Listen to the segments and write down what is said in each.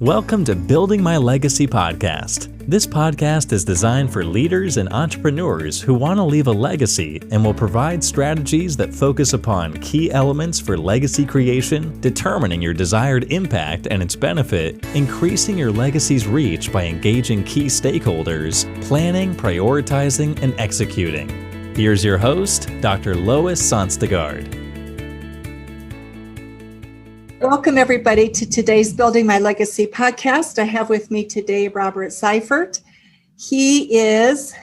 Welcome to Building My Legacy podcast. This podcast is designed for leaders and entrepreneurs who want to leave a legacy and will provide strategies that focus upon key elements for legacy creation, determining your desired impact and its benefit, increasing your legacy's reach by engaging key stakeholders, planning, prioritizing, and executing. Here's your host, Dr. Lois. Welcome, everybody, to today's Building My Legacy podcast. I have with me today Robert Syfert. He is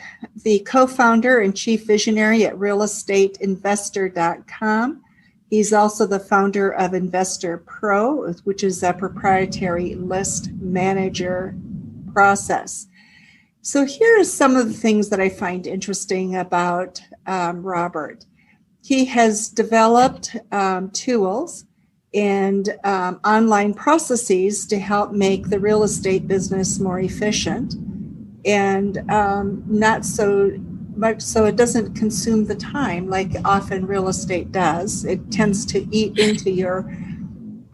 the co-founder and chief visionary at realestateinvestor.com. He's also the founder of Investor Pro, which is a proprietary list manager process. So here are some of the things that I find interesting about Robert. He has developed tools and online processes to help make the real estate business more efficient and not so much so it doesn't consume the time like often real estate does. It tends to eat into your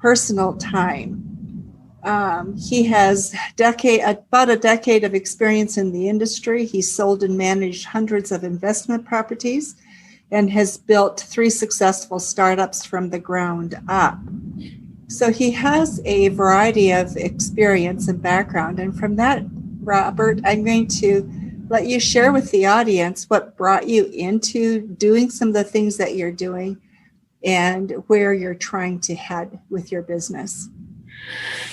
personal time. He has about a decade of experience in the industry. He's sold and managed hundreds of investment properties and has built 3 successful startups from the ground up. So he has a variety of experience and background. And from that, Robert, I'm going to let you share with the audience what brought you into doing some of the things that you're doing and where you're trying to head with your business.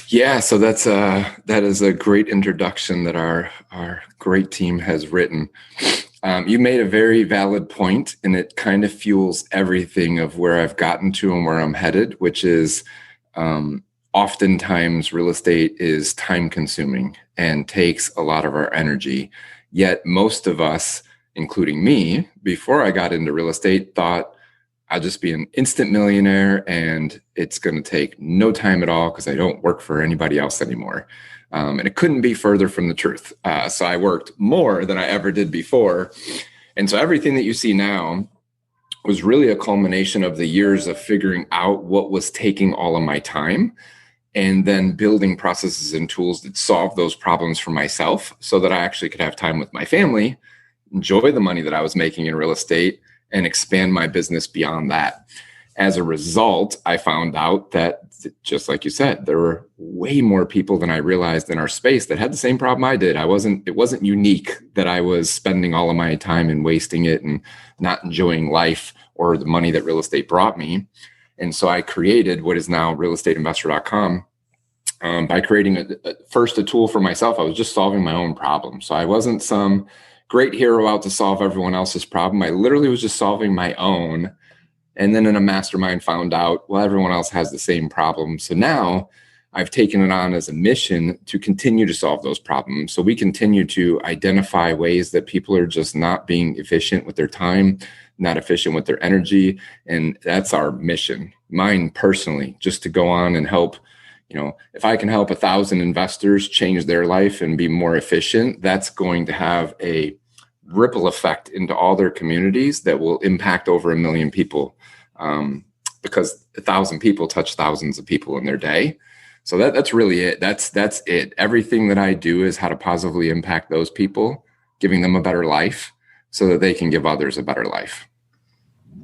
Yeah, so that is a great introduction that our great team has written. You made a very valid point, and it kind of fuels everything of where I've gotten to and where I'm headed, which is oftentimes real estate is time consuming and takes a lot of our energy. Yet most of us, including me, before I got into real estate, thought I'll just be an instant millionaire and it's going to take no time at all because I don't work for anybody else anymore. And it couldn't be further from the truth. So I worked more than I ever did before. And so everything that you see now was really a culmination of the years of figuring out what was taking all of my time and then building processes and tools that solve those problems for myself so that I actually could have time with my family, enjoy the money that I was making in real estate, and expand my business beyond that. As a result, I found out that, just like you said, there were way more people than I realized in our space that had the same problem I did. It wasn't unique that I was spending all of my time and wasting it and not enjoying life or the money that real estate brought me. And so I created what is now realestateinvestor.com by creating first a tool for myself. I was just solving my own problem. So I wasn't some great hero out to solve everyone else's problem. I literally was just solving my own. And then in a mastermind found out, well, everyone else has the same problem. So now I've taken it on as a mission to continue to solve those problems. So we continue to identify ways that people are just not being efficient with their time, not efficient with their energy. And that's our mission. Mine personally, just to go on and help, if I can help 1,000 investors change their life and be more efficient, that's going to have a ripple effect into all their communities that will impact over 1 million people, because 1,000 people touch thousands of people in their day. So that's really it. That's it. Everything that I do is how to positively impact those people, giving them a better life so that they can give others a better life.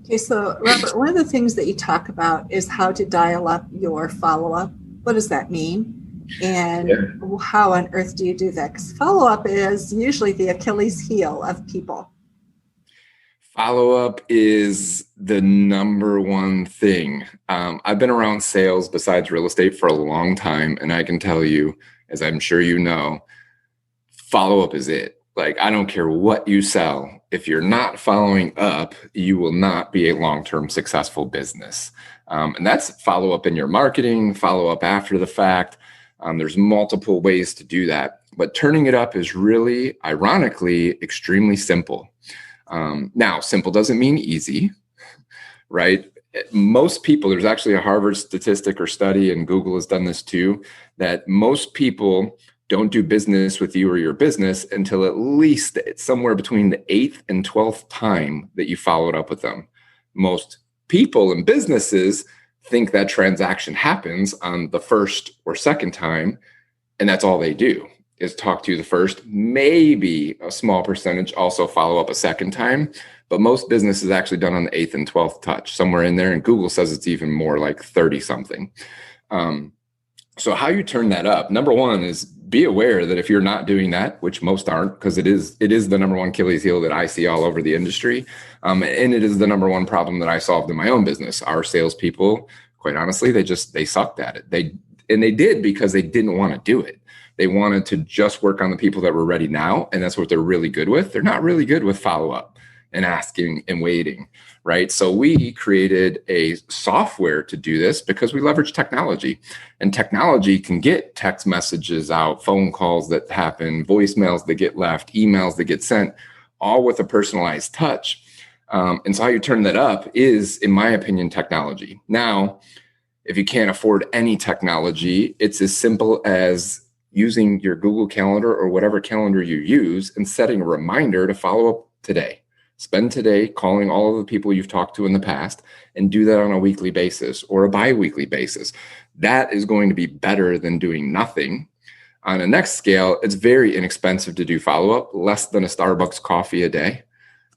Okay, so Robert, one of the things that you talk about is how to dial up your follow-up. What does that mean? And how on earth do you do that? Because follow-up is usually the Achilles heel of people. Follow-up is the number one thing. I've been around sales besides real estate for a long time. And I can tell you, as I'm sure you know, follow-up is it. Like, I don't care what you sell. If you're not following up, you will not be a long-term successful business. And that's follow-up in your marketing, follow-up after the fact. There's multiple ways to do that, but turning it up is really, ironically, extremely simple. Now, simple doesn't mean easy, right? Most people, there's actually a Harvard statistic or study, and Google has done this too, that most people don't do business with you or your business until at least somewhere between the 8th and 12th time that you followed up with them. Most people and businesses think that transaction happens on the first or second time. And that's all they do is talk to you the first, maybe a small percentage also follow up a second time. But most business is actually done on the 8th and 12th touch, somewhere in there. And Google says it's even more, like 30 something. So how you turn that up, number one, is be aware that if you're not doing that, which most aren't, because it is the number one Achilles heel that I see all over the industry. And it is the number one problem that I solved in my own business. Our salespeople, quite honestly, they sucked at it. They did because they didn't want to do it. They wanted to just work on the people that were ready now. And that's what they're really good with. They're not really good with follow-up and asking and waiting, right? So we created a software to do this because we leverage technology. And technology can get text messages out, phone calls that happen, voicemails that get left, emails that get sent, all with a personalized touch. And so how you turn that up is, in my opinion, technology. Now, if you can't afford any technology, it's as simple as using your Google Calendar or whatever calendar you use and setting a reminder to follow up today. Spend today calling all of the people you've talked to in the past, and do that on a weekly basis or a bi-weekly basis. That is going to be better than doing nothing. On a next scale, it's very inexpensive to do follow-up, less than a Starbucks coffee a day.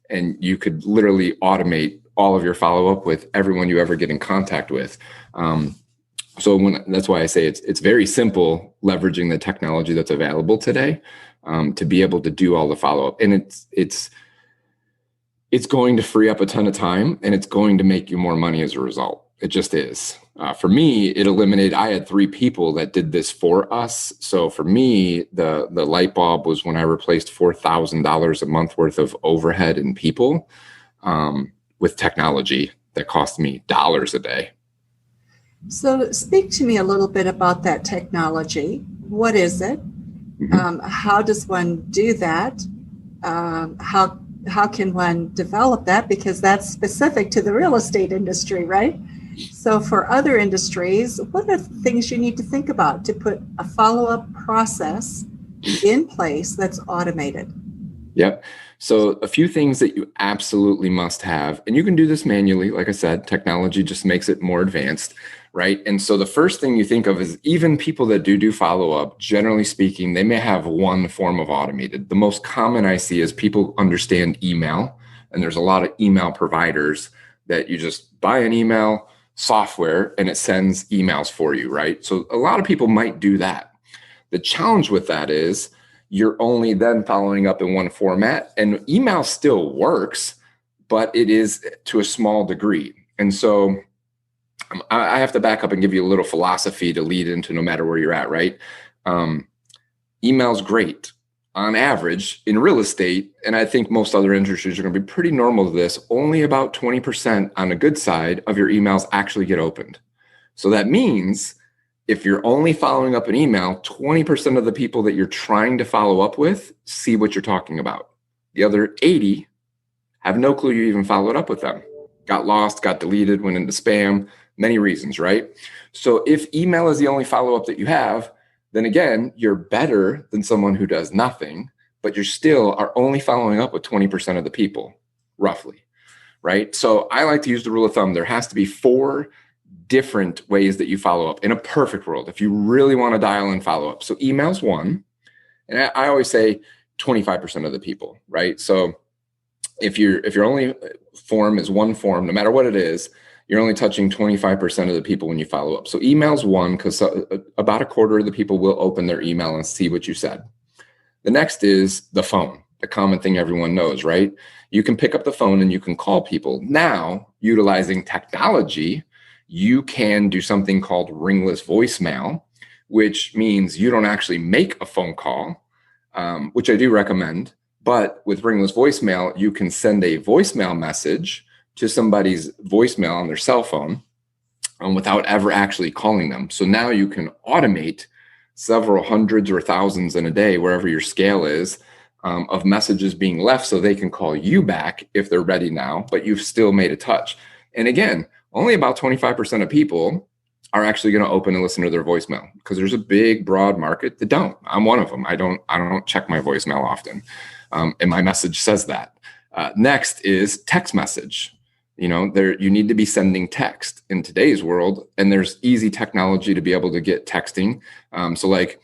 And you could literally automate all of your follow-up with everyone you ever get in contact with. That's why I say it's very simple, leveraging the technology that's available today to be able to do all the follow-up. And it's going to free up a ton of time, and it's going to make you more money as a result. It just is. For me, I had 3 people that did this for us. So for me, the light bulb was when I replaced $4,000 a month worth of overhead and people with technology that cost me dollars a day. So speak to me a little bit about that technology. What is it? How does one do that? How can one develop that? Because that's specific to the real estate industry, right? So for other industries, what are the things you need to think about to put a follow-up process in place that's automated? Yep. So a few things that you absolutely must have, and you can do this manually. Like I said, technology just makes it more advanced, right? And so the first thing you think of is, even people that do follow-up, generally speaking, they may have one form of automated. The most common I see is people understand email, and there's a lot of email providers that you just buy an email software and it sends emails for you, right? So a lot of people might do that. The challenge with that is you're only then following up in one format, and email still works, but it is to a small degree. And so I have to back up and give you a little philosophy to lead into no matter where you're at, right? Email's great. On average, in real estate, and I think most other industries are going to be pretty normal to this, only about 20% on a good side of your emails actually get opened. So that means if you're only following up an email, 20% of the people that you're trying to follow up with see what you're talking about. The other 80 have no clue you even followed up with them. Got lost, got deleted, went into spam, many reasons, right? So if email is the only follow-up that you have, then again, you're better than someone who does nothing, but you still are only following up with 20% of the people, roughly, right? So I like to use the rule of thumb. There has to be 4 different ways that you follow up in a perfect world, if you really want to dial in follow up. So email's one, and I always say 25% of the people, right? So if your only form is one form, no matter what it is, you're only touching 25% of the people when you follow up. So email's one, because about a quarter of the people will open their email and see what you said. The next is the phone, the common thing everyone knows, right? You can pick up the phone and you can call people. Now, utilizing technology, you can do something called ringless voicemail, which means you don't actually make a phone call, which I do recommend. But with ringless voicemail, you can send a voicemail message to somebody's voicemail on their cell phone without ever actually calling them. So now you can automate several hundreds or thousands in a day, wherever your scale is, of messages being left so they can call you back if they're ready now, but you've still made a touch. And again, only about 25% of people are actually going to open and listen to their voicemail, because there's a big, broad market that don't. I'm one of them. I don't check my voicemail often. And my message says that. Next is text message. You need to be sending text in today's world, and there's easy technology to be able to get texting. So like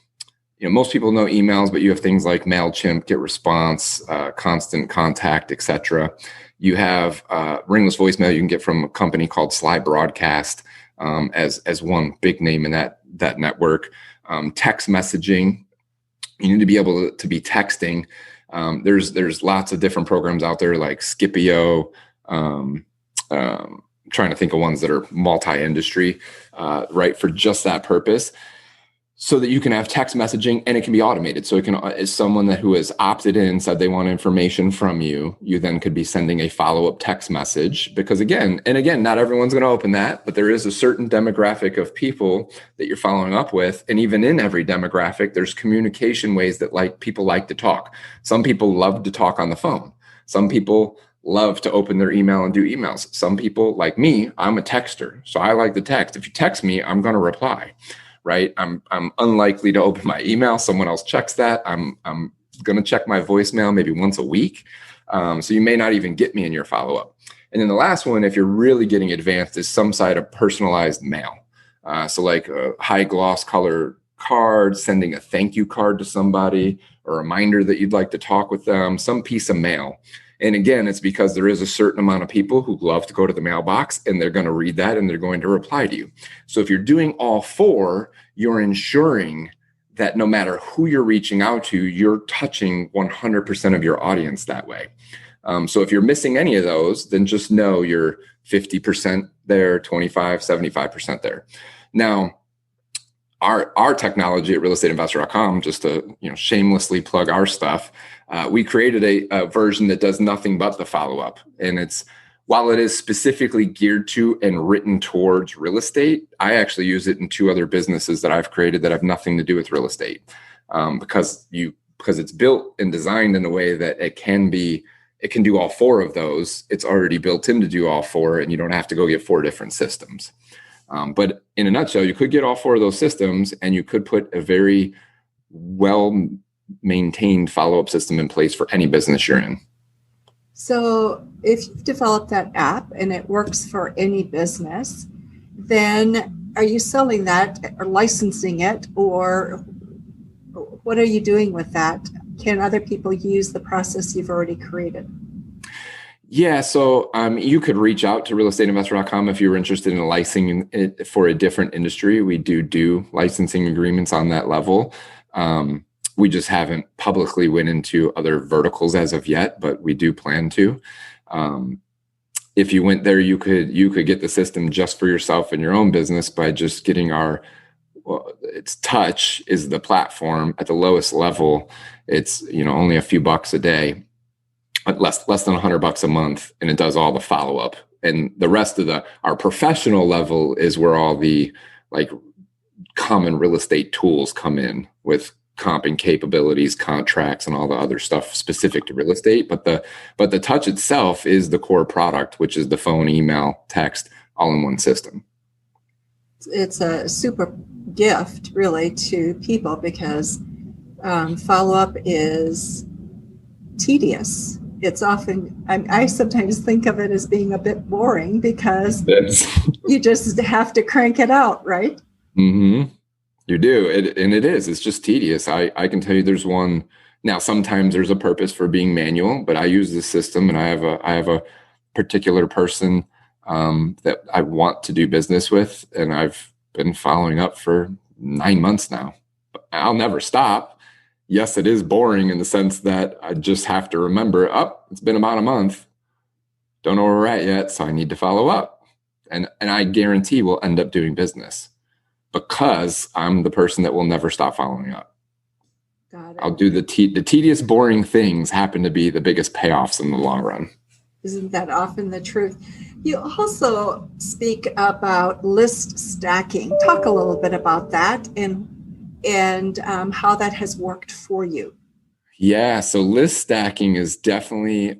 most people know emails, but you have things like MailChimp, GetResponse, Constant Contact, etc. You have ringless voicemail you can get from a company called Sly Broadcast as one big name in that network. Text messaging, you need to be able to be texting. There's lots of different programs out there like Scipio. Trying to think of ones that are multi-industry, right, for just that purpose, so that you can have text messaging and it can be automated. So it can, as someone who has opted in, said they want information from you, you then could be sending a follow-up text message, because again, not everyone's going to open that, but there is a certain demographic of people that you're following up with. And even in every demographic, there's communication ways that people like to talk. Some people love to talk on the phone. Some people love to open their email and do emails. Some people, like me, I'm a texter. So I like to text. If you text me, I'm going to reply. Right? I'm unlikely to open my email. Someone else checks that. I'm going to check my voicemail maybe once a week. So you may not even get me in your follow-up. And then the last one, if you're really getting advanced, is some side of personalized mail. So like a high gloss color card, sending a thank you card to somebody, a reminder that you'd like to talk with them, some piece of mail. And again, it's because there is a certain amount of people who love to go to the mailbox and they're going to read that and they're going to reply to you. So if you're doing all four, you're ensuring that no matter who you're reaching out to, you're touching 100% of your audience that way. So if you're missing any of those, then just know you're 50% there, 25, 75% there. Now, our technology at realestateinvestor.com, just to shamelessly plug our stuff, we created a version that does nothing but the follow-up. And while it is specifically geared to and written towards real estate, I actually use it in 2 other businesses that I've created that have nothing to do with real estate, because it's built and designed in a way that it can do all 4 of those. It's already built in to do all 4, and you don't have to go get 4 different systems. But in a nutshell, you could get all 4 of those systems and you could put a very well-maintained follow-up system in place for any business you're in. So if you've developed that app and it works for any business, then are you selling that or licensing it, or what are you doing with that? Can other people use the process you've already created? Yeah, so you could reach out to realestateinvestor.com if you were interested in licensing it for a different industry. We do licensing agreements on that level. We just haven't publicly went into other verticals as of yet, but we do plan to. If you went there, you could get the system just for yourself and your own business by just getting it's Touch is the platform at the lowest level. It's only a few bucks a day. Less than $100 a month, and it does all the follow-up. And the rest of our professional level is where all the common real estate tools come in, with comping capabilities, contracts, and all the other stuff specific to real estate. But the Touch itself is the core product, which is the phone, email, text, all in one system. It's a super gift, really, to people, because follow-up is tedious. It's often, I sometimes think of it as being a bit boring, because you just have to crank it out, right? Mm-hmm. You do. It's just tedious. I can tell you there's one. Now, sometimes there's a purpose for being manual, but I use this system, and I have a particular person that I want to do business with, and I've been following up for 9 months now. I'll never stop. Yes, it is boring in the sense that I just have to remember, it's been about a month. Don't know where we're at yet, so I need to follow up. And I guarantee we'll end up doing business, because I'm the person that will never stop following up. Got it. I'll do the tedious, boring things happen to be the biggest payoffs in the long run. Isn't that often the truth? You also speak about list stacking. Talk a little bit about that and how that has worked for you. Yeah, so list stacking is definitely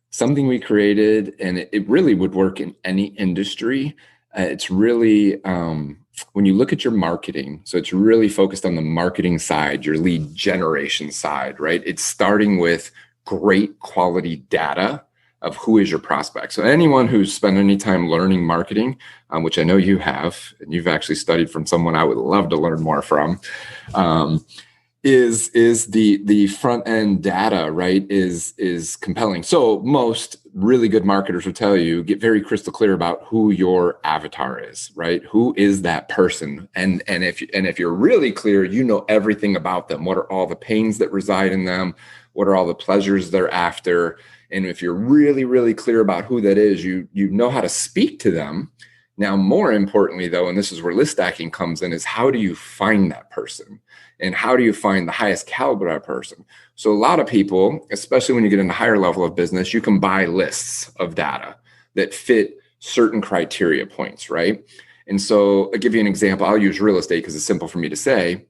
something we created, and it really would work in any industry. It's really, when you look at your marketing, so it's really focused on the marketing side, your lead generation side, right? It's starting with great quality data of who is your prospect. So anyone who's spent any time learning marketing, which I know you have, and you've actually studied from someone I would love to learn more from, is the front end data, right, is compelling. So most really good marketers will tell you, get very crystal clear about who your avatar is, right? Who is that person? And if you're really clear, you know everything about them. What are all the pains that reside in them? What are all the pleasures they're after? And if you're really, really clear about who that is, you know how to speak to them. Now, more importantly, though, and this is where list stacking comes in, is how do you find that person? And how do you find the highest caliber of person? So a lot of people, especially when you get into higher level of business, you can buy lists of data that fit certain criteria points, right? And so I'll give you an example. I'll use real estate because it's simple for me to say.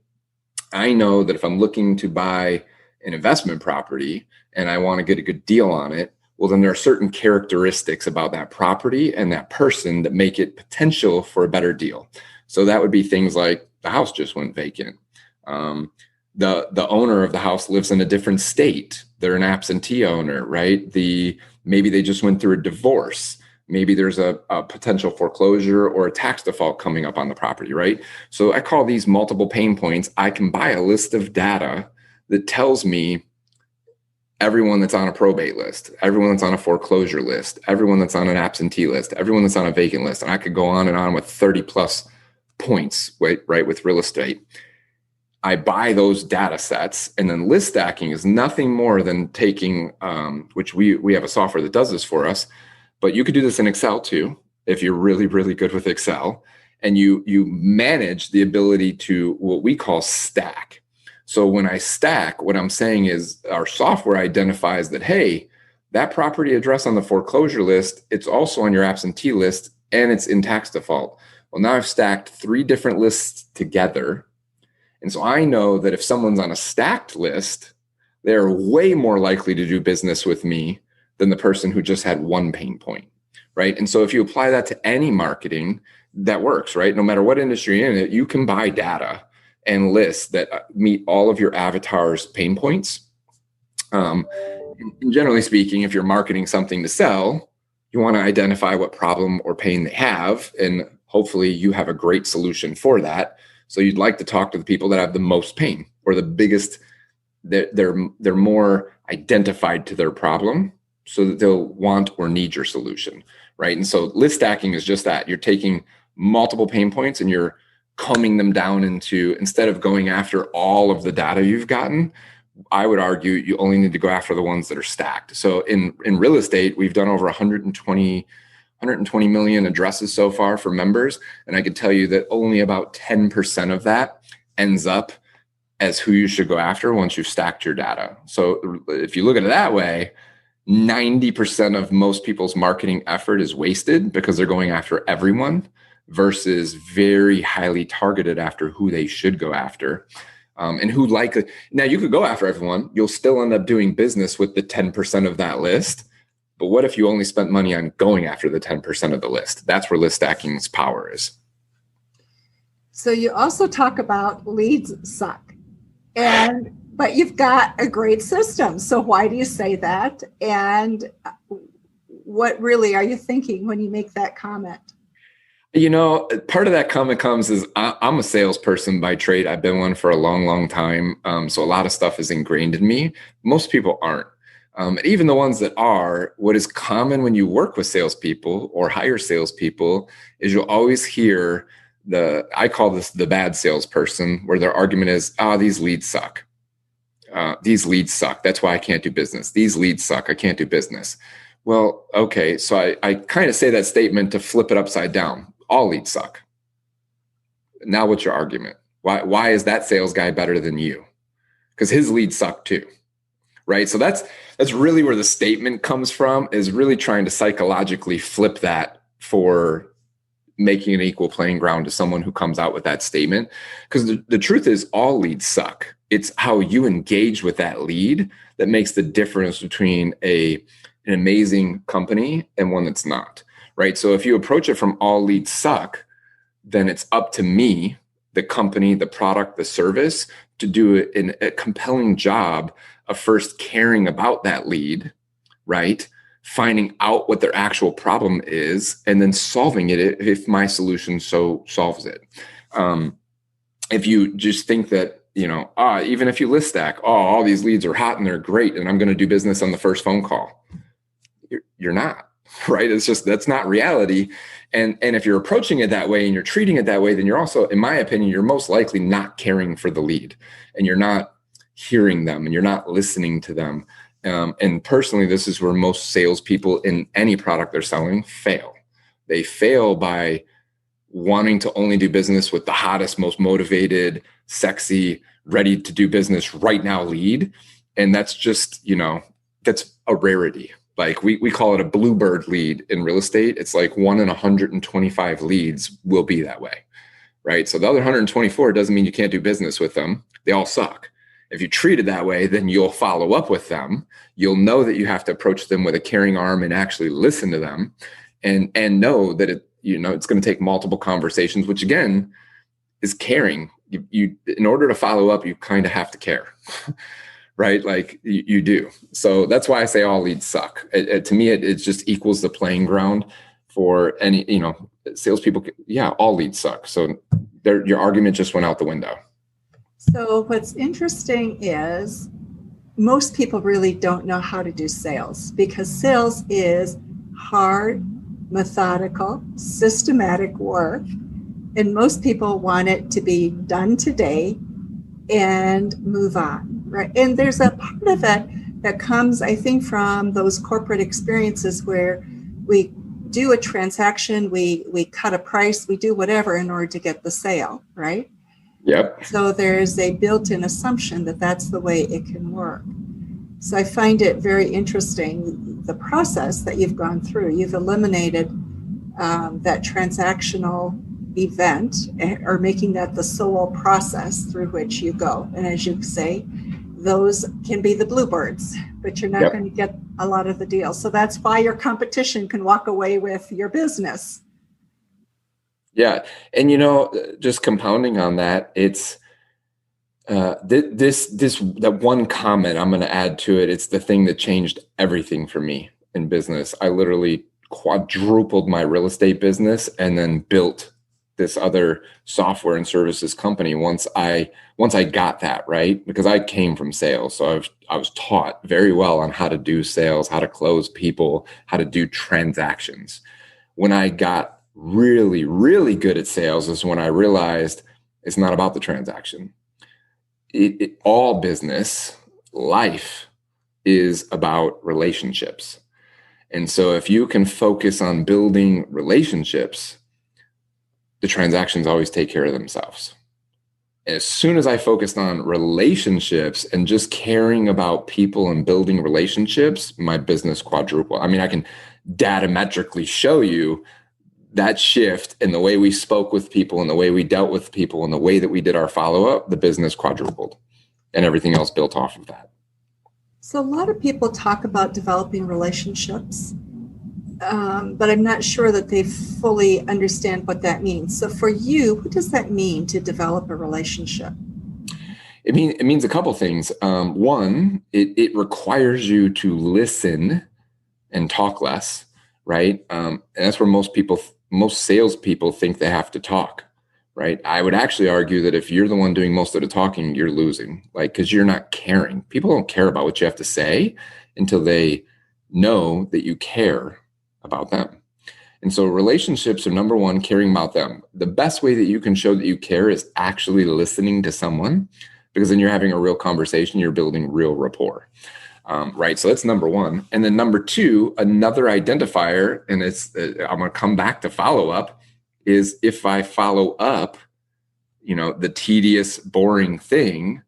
I know that if I'm looking to buy an investment property and I want to get a good deal on it, well, then there are certain characteristics about that property and that person that make it potential for a better deal. So that would be things like the house just went vacant. The owner of the house lives in a different state. They're an absentee owner, right? Maybe they just went through a divorce. Maybe there's a potential foreclosure or a tax default coming up on the property, right? So I call these multiple pain points. I can buy a list of data that tells me everyone that's on a probate list, everyone that's on a foreclosure list, everyone that's on an absentee list, everyone that's on a vacant list. And I could go on and on with 30 plus points, right, with real estate. I buy those data sets, and then list stacking is nothing more than taking, which we have a software that does this for us, but you could do this in Excel too, if you're really, really good with Excel, and you manage the ability to what we call stack. So when I stack, what I'm saying is our software identifies that, hey, that property address on the foreclosure list, it's also on your absentee list, and it's in tax default. Well, now I've stacked 3 different lists together. And so I know that if someone's on a stacked list, they're way more likely to do business with me than the person who just had one pain point, right? And so if you apply that to any marketing, that works, right? No matter what industry you're in, you can buy data and lists that meet all of your avatar's pain points. And generally speaking, if you're marketing something to sell, you want to identify what problem or pain they have, and hopefully you have a great solution for that. So you'd like to talk to the people that have the most pain or the biggest, they're more identified to their problem so that they'll want or need your solution, right? And so list stacking is just that. You're taking multiple pain points and you're combing them down into, instead of going after all of the data you've gotten, I would argue you only need to go after the ones that are stacked. So in real estate, we've done over 120 million addresses so far for members. And I could tell you that only about 10% of that ends up as who you should go after once you've stacked your data. So if you look at it that way, 90% of most people's marketing effort is wasted because they're going after everyone versus very highly targeted after who they should go after. And who likely, now you could go after everyone, you'll still end up doing business with the 10% of that list. But what if you only spent money on going after the 10% of the list? That's where list stacking's power is. So you also talk about leads suck, but you've got a great system. So why do you say that? And what really are you thinking when you make that comment? You know, part of that comment comes is I'm a salesperson by trade. I've been one for a long, long time. So a lot of stuff is ingrained in me. Most people aren't. Even the ones that are, what is common when you work with salespeople or hire salespeople is you'll always hear I call this the bad salesperson, where their argument is, these leads suck. These leads suck. That's why I can't do business. These leads suck. I can't do business. Well, okay. So I kind of say that statement to flip it upside down. All leads suck. Now what's your argument? Why is that sales guy better than you? Because his leads suck too. Right. So that's really where the statement comes from, is really trying to psychologically flip that for making an equal playing ground to someone who comes out with that statement. Because the truth is all leads suck. It's how you engage with that lead that makes the difference between an amazing company and one that's not. Right. So if you approach it from all leads suck, then it's up to me, the company, the product, the service, to do a compelling job of first caring about that lead, right? finding out what their actual problem is, and then solving it if my solution so solves it. If you just think that, even if you list stack, all these leads are hot and they're great, and I'm going to do business on the first phone call, you're not, right? It's just, that's not reality. And if you're approaching it that way and you're treating it that way, then you're also, in my opinion, you're most likely not caring for the lead, and you're not hearing them, and you're not listening to them. And personally, this is where most salespeople in any product they're selling fail. They fail by wanting to only do business with the hottest, most motivated, sexy, ready to do business right now lead. And that's just, that's a rarity. Like we call it a bluebird lead in real estate. It's like 1 in 125 leads will be that way, right? So the other 124 doesn't mean you can't do business with them. They all suck. If you treat it that way, then you'll follow up with them. You'll know that you have to approach them with a caring arm and actually listen to them, and know that it's going to take multiple conversations, which again is caring. You in order to follow up, you kind of have to care, right? Like you do. So that's why I say all leads suck. To me, it just equals the playing ground for any, salespeople. Yeah, all leads suck. So your argument just went out the window. So what's interesting is most people really don't know how to do sales, because sales is hard, methodical, systematic work. And most people want it to be done today and move on, right? And there's a part of it that comes, I think, from those corporate experiences where we do a transaction, we cut a price, we do whatever in order to get the sale, right? Yep. So there's a built-in assumption that that's the way it can work. So I find it very interesting, the process that you've gone through. You've eliminated that transactional event, or making that the sole process through which you go. And as you say, those can be the bluebirds, but you're not going to get a lot of the deals. So that's why your competition can walk away with your business. Yeah. And, just compounding on that, it's that one comment I'm going to add to it. It's the thing that changed everything for me in business. I literally quadrupled my real estate business and then built this other software and services company once I got that, right? Because I came from sales. So I was taught very well on how to do sales, how to close people, how to do transactions. When I got really, really good at sales is when I realized it's not about the transaction. All business, life is about relationships. And so if you can focus on building relationships, the transactions always take care of themselves. As soon as I focused on relationships and just caring about people and building relationships, my business quadrupled. I mean, I can datametrically show you that shift in the way we spoke with people and the way we dealt with people and the way that we did our follow-up, the business quadrupled, and everything else built off of that. So a lot of people talk about developing relationships, but I'm not sure that they fully understand what that means. So for you, what does that mean to develop a relationship? It means a couple things. One, it requires you to listen and talk less, right? And that's where most salespeople think they have to talk, right? I would actually argue that if you're the one doing most of the talking, you're losing, because you're not caring. People don't care about what you have to say until they know that you care about them. And so relationships are number one, caring about them. The best way that you can show that you care is actually listening to someone, because then you're having a real conversation, you're building real rapport. Right. So that's number one. And then number two, another identifier, and I'm going to come back to follow up, is if I follow up, the tedious, boring thing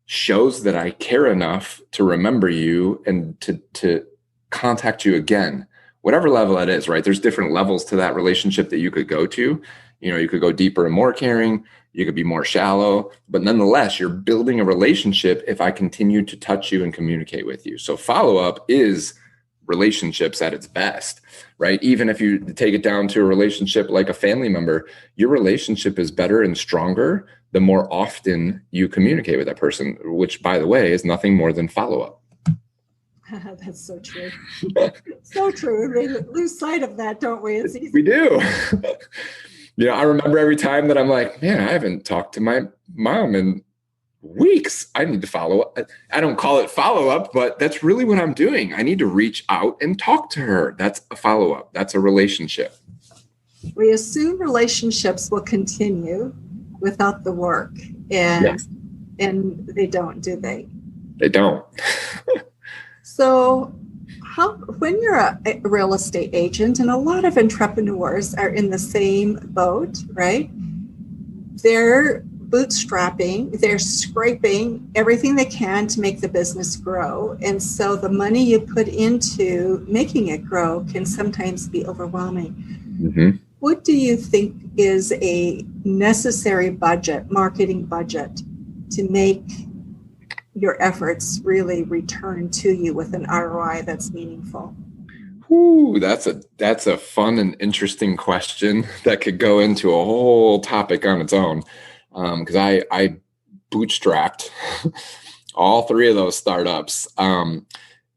shows that I care enough to remember you and to contact you again, whatever level that is, right? There's different levels to that relationship that you could go to. You could go deeper and more caring. You could be more shallow, but nonetheless, you're building a relationship if I continue to touch you and communicate with you. So follow-up is relationships at its best, right? Even if you take it down to a relationship like a family member, your relationship is better and stronger the more often you communicate with that person, which, by the way, is nothing more than follow-up. That's so true. So true. We lose sight of that, don't we? It's easy. We do. I remember every time that I'm like, man, I haven't talked to my mom in weeks. I need to follow up. I don't call it follow up, but that's really what I'm doing. I need to reach out and talk to her. That's a follow up. That's a relationship. We assume relationships will continue without the work, and they don't, do they? They don't. So when you're a real estate agent, and a lot of entrepreneurs are in the same boat, right? They're bootstrapping, they're scraping everything they can to make the business grow. And so the money you put into making it grow can sometimes be overwhelming. Mm-hmm. What do you think is a necessary marketing budget, to make your efforts really return to you with an ROI that's meaningful? Ooh, that's a fun and interesting question that could go into a whole topic on its own. Because I bootstrapped all three of those startups, and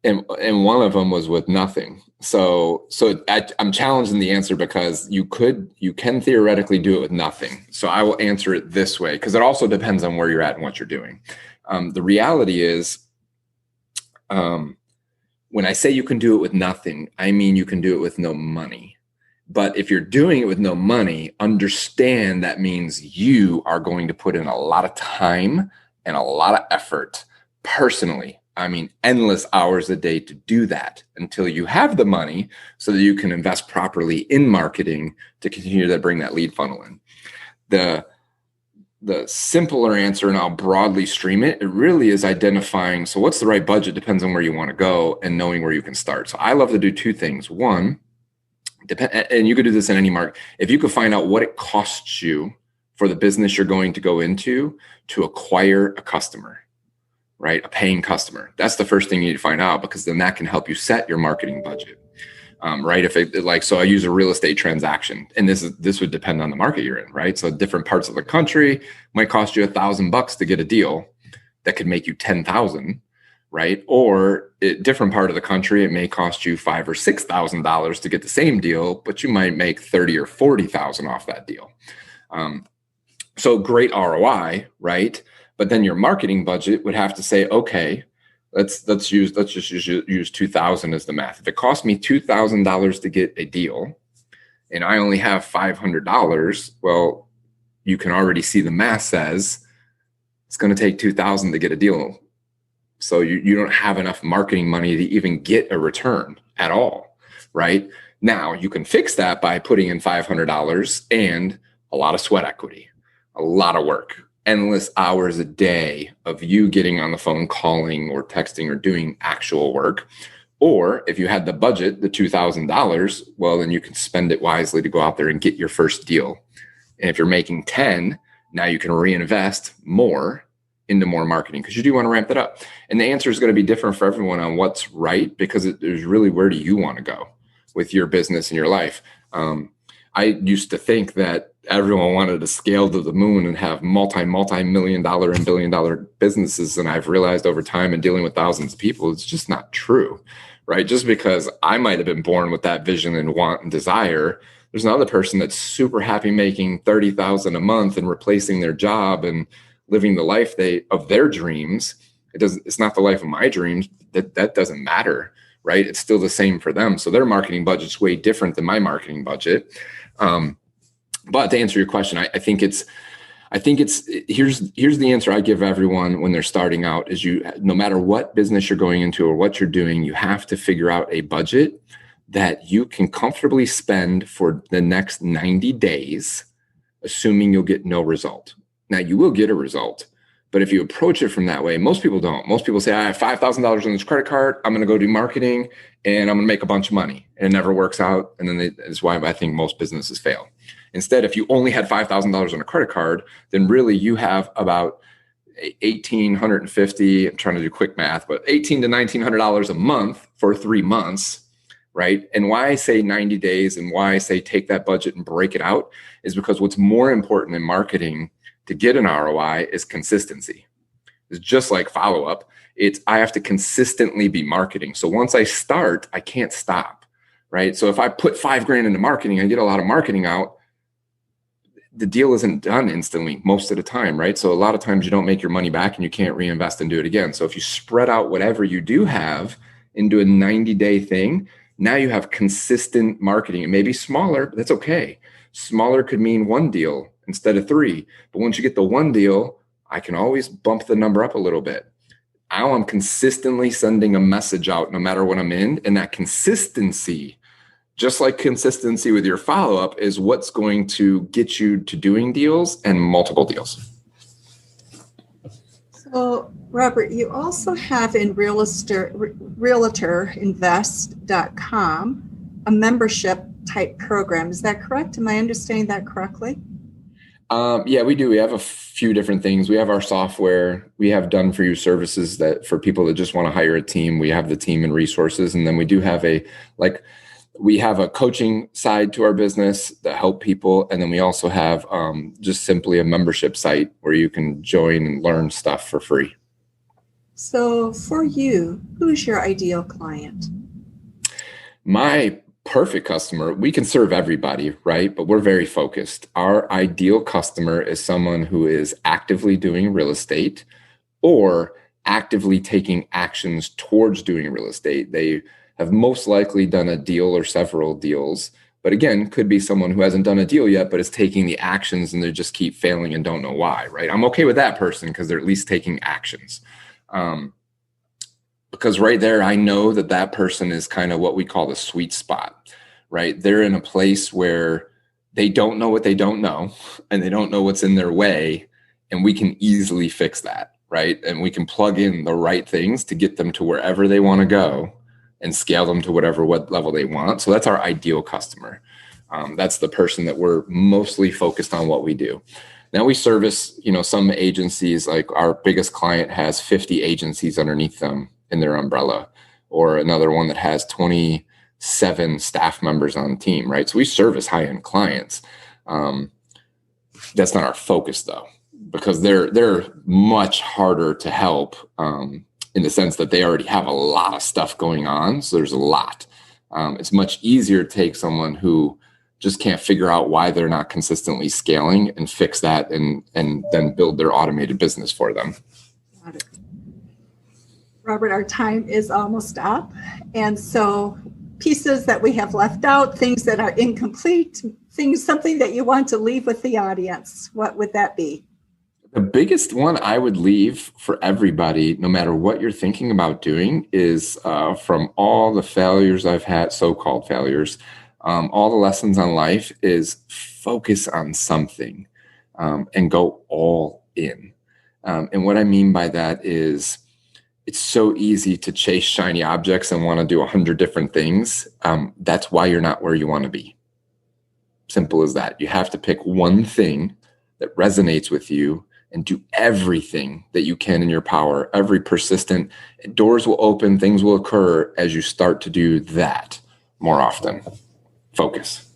one of them was with nothing. So I'm challenging the answer, because you can theoretically do it with nothing. So I will answer it this way, because it also depends on where you're at and what you're doing. The reality is, when I say you can do it with nothing, I mean you can do it with no money. But if you're doing it with no money, understand that means you are going to put in a lot of time and a lot of effort personally. I mean, endless hours a day to do that until you have the money, so that you can invest properly in marketing to continue to bring that lead funnel in. The simpler answer, and I'll broadly stream it, it really is identifying, so what's the right budget depends on where you want to go, and knowing where you can start. So I love to do two things. One, and you could do this in any market. If you could find out what it costs you for the business you're going to go into to acquire a customer, right? A paying customer. That's the first thing you need to find out, because then that can help you set your marketing budget, right? So I use a real estate transaction, and this would depend on the market you're in, right? So different parts of the country might cost you $1,000 to get a deal that could make you 10,000, right? Or different part of the country, it may cost you $5,000 or $6,000 to get the same deal, but you might make 30 or 40,000 off that deal. So great ROI, right? But then your marketing budget would have to say, okay, let's just use 2,000 as the math. If it cost me $2,000 to get a deal, and I only have $500, well, you can already see the math says it's going to take 2,000 to get a deal. So you don't have enough marketing money to even get a return at all, right? Now you can fix that by putting in $500 and a lot of sweat equity, a lot of work, endless hours a day of you getting on the phone, calling or texting or doing actual work. Or if you had the budget, the $2,000, well, then you can spend it wisely to go out there and get your first deal. And if you're making 10, now you can reinvest more into more marketing, because you do want to ramp that up. And the answer is going to be different for everyone on what's right, because there's really, where do you want to go with your business and your life? I used to think that everyone wanted to scale to the moon and have multi-million dollar and billion-dollar businesses. And I've realized over time, and dealing with thousands of people, it's just not true, right? Just because I might have been born with that vision and want and desire, there's another person that's super happy making $30,000 a month and replacing their job and living the life of their dreams. It's not the life of my dreams. That doesn't matter, right? It's still the same for them. So their marketing budget's way different than my marketing budget. But to answer your question, I think it's here's the answer I give everyone when they're starting out is no matter what business you're going into or what you're doing, you have to figure out a budget that you can comfortably spend for the next 90 days, assuming you'll get no result. Now you will get a result, but if you approach it from that way, most people don't. Most people say, I have $5,000 on this credit card. I'm going to go do marketing and I'm going to make a bunch of money. And it never works out. And then that's why I think most businesses fail. Instead, if you only had $5,000 on a credit card, then really you have about $1,850. I'm trying to do quick math, but $1,800 to $1,900 a month for 3 months, right? And why I say 90 days and why I say take that budget and break it out is because what's more important in marketing to get an ROI is consistency, It's just like follow up. I have to consistently be marketing. So once I start, I can't stop, right? So if I put $5,000 into marketing, I get a lot of marketing out, the deal isn't done instantly most of the time, right? So a lot of times you don't make your money back and you can't reinvest and do it again. So if you spread out whatever you do have into a 90-day thing, now you have consistent marketing. It may be smaller, but that's okay. Smaller could mean one deal instead of 3. But once you get the one deal, I can always bump the number up a little bit. Now I'm consistently sending a message out no matter what I'm in. And that consistency, just like consistency with your follow-up, is what's going to get you to doing deals and multiple deals. So, Robert, you also have in realtorinvest.com a membership type program. Is that correct? Am I understanding that correctly? Yeah, we do. We have a few different things. We have our software. We have done for you services that for people that just want to hire a team. We have the team and resources. And then we do have we have a coaching side to our business that help people. And then we also have just simply a membership site where you can join and learn stuff for free. So for you, who's your ideal client? My perfect customer, we can serve everybody, right? But we're very focused. Our ideal customer is someone who is actively doing real estate or actively taking actions towards doing real estate. They have most likely done a deal or several deals, but again, could be someone who hasn't done a deal yet, but is taking the actions and they just keep failing and don't know why, right? I'm okay with that person because they're at least taking actions. Because right there, I know that person is kind of what we call the sweet spot, right? They're in a place where they don't know what they don't know, and they don't know what's in their way, and we can easily fix that, right? And we can plug in the right things to get them to wherever they want to go and scale them to what level they want. So that's our ideal customer. That's the person that we're mostly focused on what we do. Now we service, some agencies, like our biggest client has 50 agencies underneath them in their umbrella, or another one that has 27 staff members on the team, right? So we service high-end clients. That's not our focus though, because they're much harder to help in the sense that they already have a lot of stuff going on. So there's a lot. It's much easier to take someone who just can't figure out why they're not consistently scaling and fix that and then build their automated business for them. Got it. Robert, our time is almost up. And so pieces that we have left out, things that are incomplete, something that you want to leave with the audience, what would that be? The biggest one I would leave for everybody, no matter what you're thinking about doing, is from all the failures I've had, so-called failures, all the lessons on life, is focus on something and go all in. And what I mean by that is it's so easy to chase shiny objects and want to do 100 different things. That's why you're not where you want to be. Simple as that. You have to pick one thing that resonates with you and do everything that you can in your power. Every persistent, doors will open, things will occur as you start to do that more often. Focus.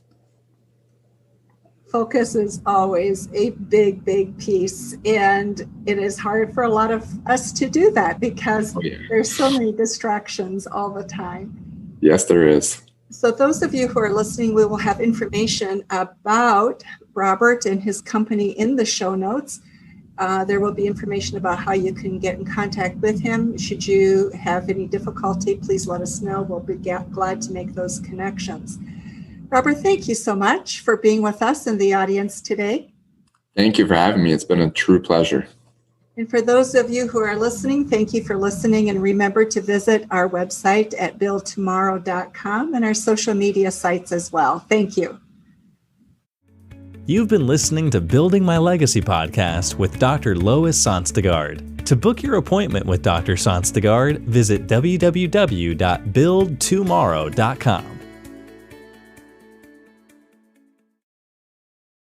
Focus is always a big, big piece. And it is hard for a lot of us to do that because there's so many distractions all the time. Yes, there is. So those of you who are listening, we will have information about Robert and his company in the show notes. There will be information about how you can get in contact with him. Should you have any difficulty, please let us know. We'll be glad to make those connections. Robert, thank you so much for being with us in the audience today. Thank you for having me. It's been a true pleasure. And for those of you who are listening, thank you for listening. And remember to visit our website at buildtomorrow.com and our social media sites as well. Thank you. You've been listening to Building My Legacy podcast with Dr. Lois Sonstegard. To book your appointment with Dr. Sonstegard, visit www.buildtomorrow.com.